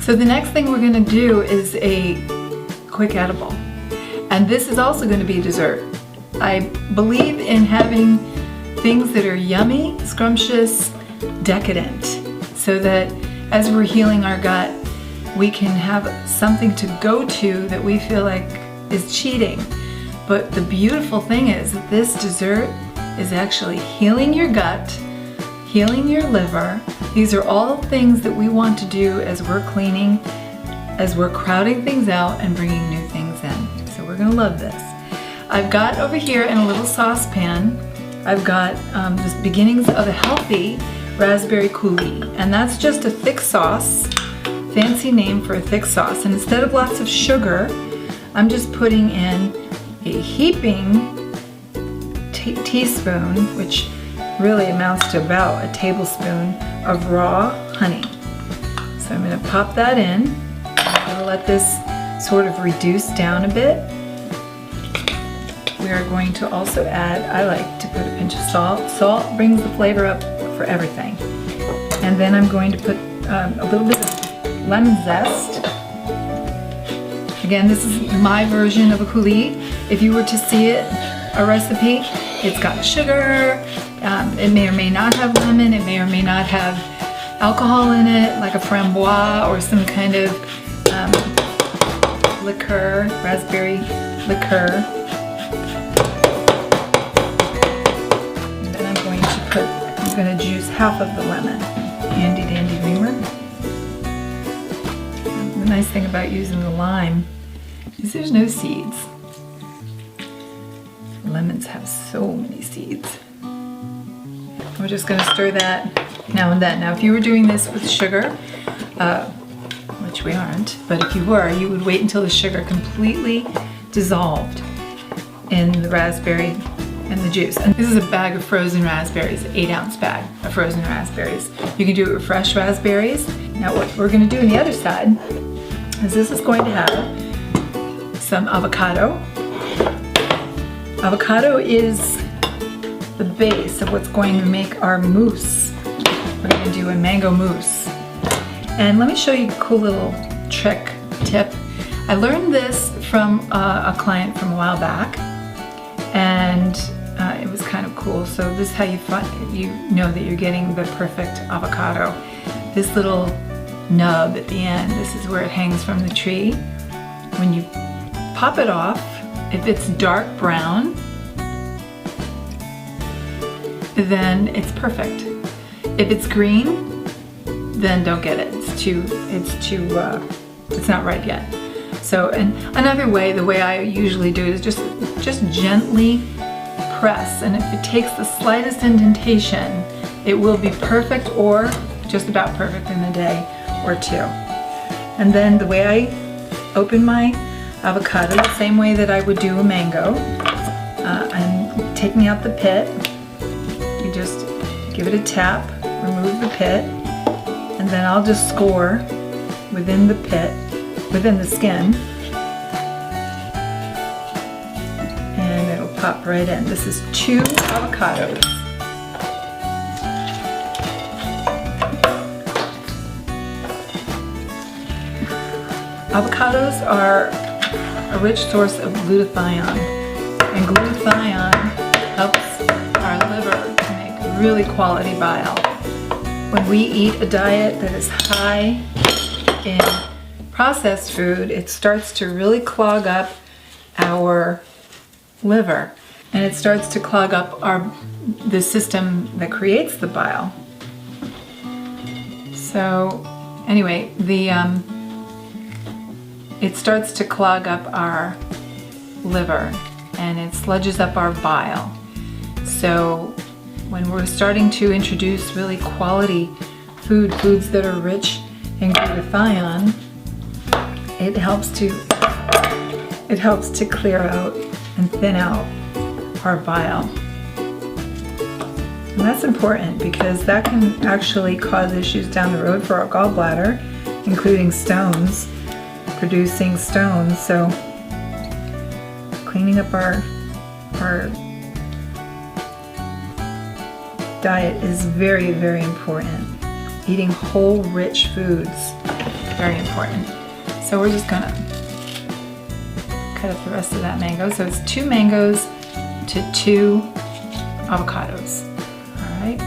So the next thing we're going to do is a quick edible. And this is also going to be dessert. I believe in having things that are yummy, scrumptious, decadent, so that as we're healing our gut, we can have something to go to that we feel like is cheating. But the beautiful thing is that this dessert is actually healing your gut, healing your liver. These are all things that we want to do as we're cleaning, as we're crowding things out and bringing new things in. So we're gonna love this. I've got over here in a little saucepan, I've got the beginnings of a healthy raspberry coulis, and that's just a thick sauce, fancy name for a thick sauce. And instead of lots of sugar, I'm just putting in a heaping teaspoon, which really amounts to about a tablespoon of raw honey. So I'm going to pop that in. I'm going to let this sort of reduce down a bit. We are going to also add, I like to put a pinch of salt. Salt brings the flavor up for everything. And then I'm going to put a little bit of lemon zest. Again, this is my version of a coulis. If you were to see it, a recipe, it's got sugar, it may or may not have lemon, it may or may not have alcohol in it, like a framboise or some kind of liqueur, raspberry liqueur. And then I'm going to juice half of the lemon. Handy dandy reamer. The nice thing about using the lime is there's no seeds. Lemons have so many seeds. We're just going to stir that now and then. Now if you were doing this with sugar, which we aren't, but if you were, you would wait until the sugar completely dissolved in the raspberry and the juice. And this is a bag of frozen raspberries, an 8-ounce bag of frozen raspberries. You can do it with fresh raspberries. Now what we're going to do on the other side is this is going to have some avocado. Avocado is the base of what's going to make our mousse. We're going to do a mango mousse. And let me show you a cool little tip. I learned this from a client from a while back, and it was kind of cool. So this is how you know that you're getting the perfect avocado. This little nub at the end, this is where it hangs from the tree. When you pop it off, if it's dark brown, then it's perfect. If it's green, then don't get it. It's not ripe yet. So, and another way, the way I usually do it is just gently press, and if it takes the slightest indentation, it will be perfect or just about perfect in a day or two. And then the way I open my avocado, the same way that I would do a mango, I'm taking out the pit. You just give it a tap, remove the pit, and then I'll just score within the pit, within the skin, and it'll pop right in. This is 2 avocados. Avocados are a rich source of glutathione, and glutathione helps our liver to make really quality bile. When we eat a diet that is high in processed food, it starts to really clog up our liver, and it starts to clog up the system that creates the bile. So anyway, it starts to clog up our liver, and it sludges up our bile. So when we're starting to introduce really quality foods that are rich in glutathione, it helps to clear out and thin out our bile. And that's important because that can actually cause issues down the road for our gallbladder, including stones, producing stones. So cleaning up our diet is very, very important. Eating whole, rich foods Very important. So we're just gonna cut up the rest of that mango. So it's 2 mangoes to 2 avocados. All right.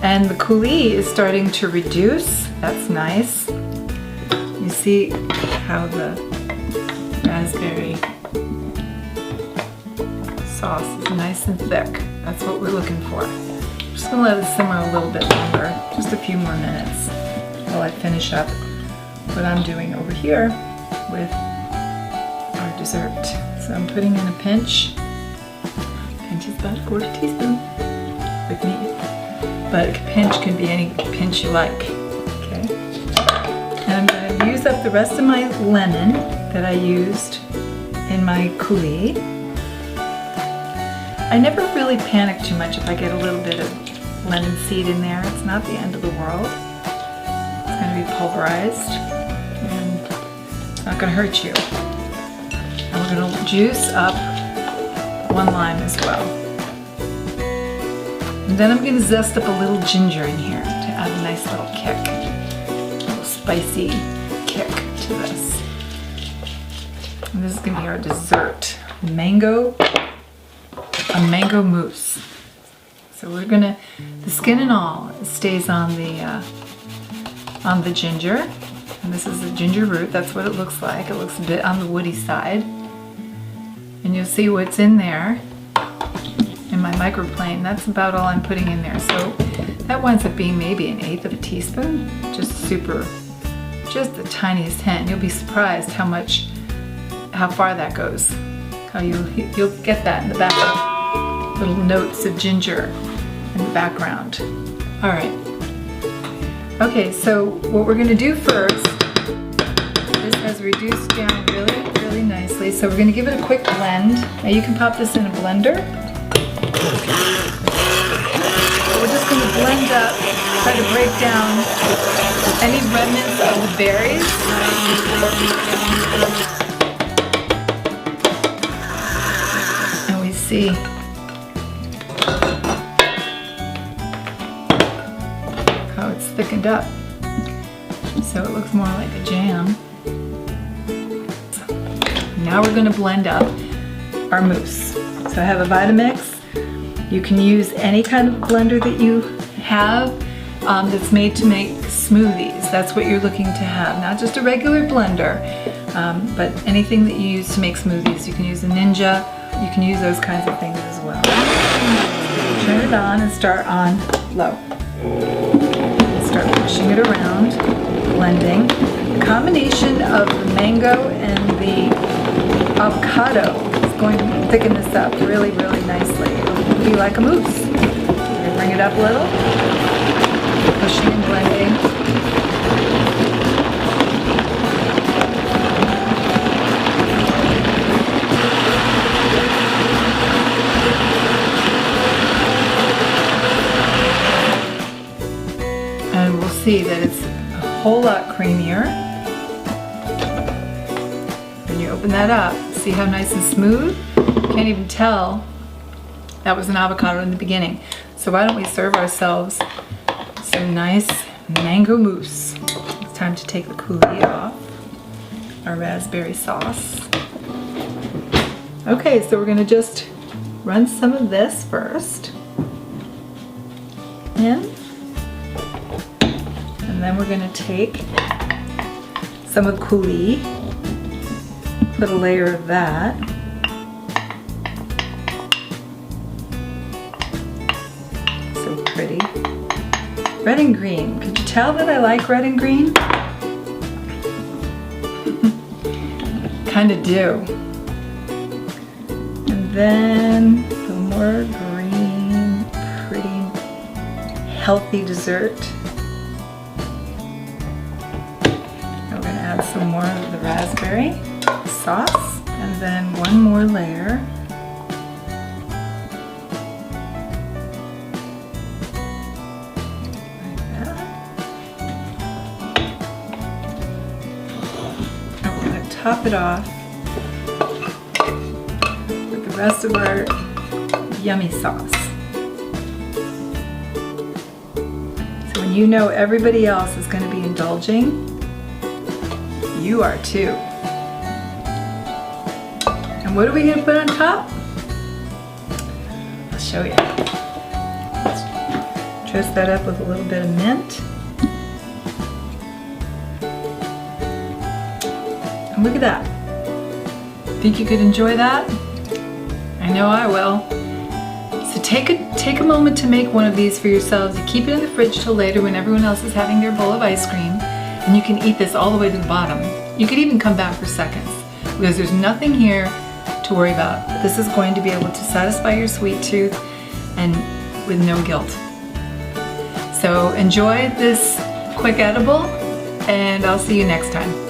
And the coulis is starting to reduce. That's nice. You see how the raspberry sauce is nice and thick. That's what we're looking for. I'm just gonna let it simmer a little bit longer, just a few more minutes, while I finish up what I'm doing over here with our dessert. So I'm putting in a pinch. Pinch is about 1/4 teaspoon with me, but a pinch can be any pinch you like. Okay. And I'm going to use up the rest of my lemon that I used in my coulis. I never really panic too much if I get a little bit of lemon seed in there. It's not the end of the world. It's going to be pulverized and it's not going to hurt you. And we're going to juice up 1 lime as well. And then I'm going to zest up a little ginger in here to add a nice little kick, a little spicy kick to this. And this is going to be our dessert, a mango mousse. So we're going to, the skin and all stays on the ginger. And this is the ginger root. That's what it looks like. It looks a bit on the woody side. And you'll see what's in there in my microplane. That's about all I'm putting in there. So that winds up being maybe 1/8 of a teaspoon. Just the tiniest hint. You'll be surprised how far that goes. How you'll get that in the back, little notes of ginger in the background. All right. Okay, so what we're gonna do first, this has reduced down really, really nicely. So we're gonna give it a quick blend. Now you can pop this in a blender. We're just going to blend up, try to break down any remnants of the berries. And we see how it's thickened up. So it looks more like a jam. Now we're going to blend up our mousse. So I have a Vitamix. You can use any kind of blender that you have that's made to make smoothies. That's what you're looking to have. Not just a regular blender, but anything that you use to make smoothies. You can use a Ninja. You can use those kinds of things as well. Turn it on and start on low. Start pushing it around, blending. The combination of the mango and the avocado is going to thicken this up really, really nicely. It'll be like a mousse. We're going to bring it up a little, pushing and blending. And we'll see that it's a whole lot creamier. When you open that up, see how nice and smooth? Can't even tell that was an avocado in the beginning. So why don't we serve ourselves some nice mango mousse. It's time to take the coulis off, our raspberry sauce. Okay, so we're gonna just run some of this first in. And then we're gonna take some of the coulis, put a layer of that. So pretty. Red and green. Could you tell that I like red and green? Kinda do. And then a little more green, pretty, healthy dessert. We're gonna add some more of the raspberry sauce, and then one more layer. Like that. And we're going to top it off with the rest of our yummy sauce. So when you know everybody else is going to be indulging, you are too. And what are we gonna put on top? I'll show you. Let's dress that up with a little bit of mint. And look at that. Think you could enjoy that? I know I will. So take a moment to make one of these for yourselves. You keep it in the fridge till later when everyone else is having their bowl of ice cream, and you can eat this all the way to the bottom. You could even come back for seconds because there's nothing here to worry about. This is going to be able to satisfy your sweet tooth and with no guilt. So enjoy this quick edible, and I'll see you next time.